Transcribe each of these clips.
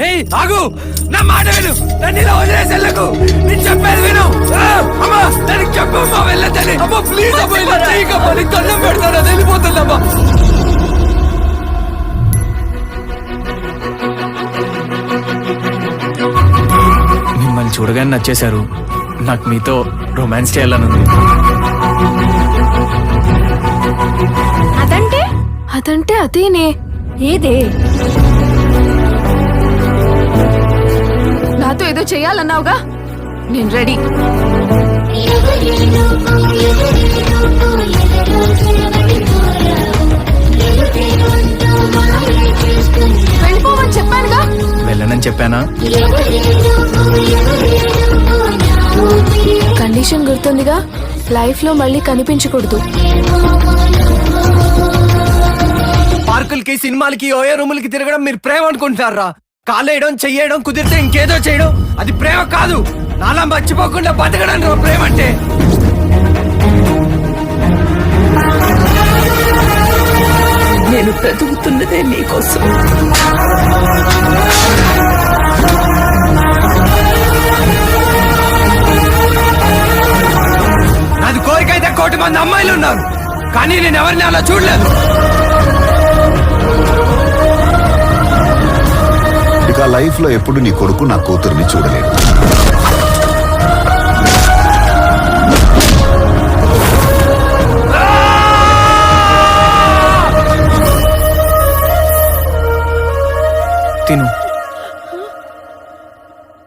ఏయ్ ఆగు, నా మాట విను, నన్ను ఇలా వదిలేసి వెళ్ళకు, నేను చెప్పేది విను. అమ్మా దానికి చెప్పు అమ్మా, వెళ్ళదని. అమ్మా ప్లీజ్ అమ్మా, ఇలా చేయకమ్మా, నీకు దండం పెడతాను, అది వెళ్ళిపోతుందమ్మా. మిమ్మల్ని చూడగానే నచ్చేశారు, నాకు మీతో రొమాన్స్ చేయాలనుంది. అదంటే అదంటే అదేనే. ఏదే? నాతో ఏదో చెయ్యాలన్నావుగా, నేను రెడీ. వెళ్ళిపోమని చెప్పానుగా. వెళ్ళనని చెప్పానా? కండిషన్ గుర్తుందిగా, లైఫ్ లో మళ్ళీ కనిపించకూడదు. పార్కులకి, సినిమాలకి, ఓయో రూములకి తిరగడం మీరు ప్రేమ అనుకుంటున్నారా? కాలేయడం, చెయ్యడం, కుదిరితే ఇంకేదో చేయడం అది ప్రేమ కాదు. నాలా మర్చిపోకుండా బతకడం ప్రేమ అంటే. నేను బ్రతుకుతున్నదే నీకోసం. నాది కోరిక అయితే 1 కోటి మంది అమ్మాయిలు ఉన్నారు, కానీ నేను ఎవరిని అలా చూడలేదు. ఇక లైఫ్ లో ఎప్పుడు నీ కొడుకు నా కూతుర్ని చూడలేదు. తిను,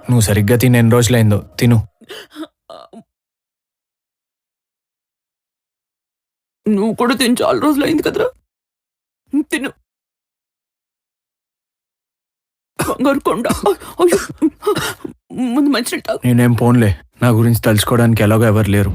నువ్వు సరిగ్గా తిని ఎన్ని రోజులైందో, తిను. నువ్వు కూడా తిని చాలా రోజులైంది కదరా, తిను. బంగారు కొండ. ముందు మంచి నేనేం పోన్లే, నా గురించి తలుచుకోవడానికి ఎలాగో ఎవరు లేరు.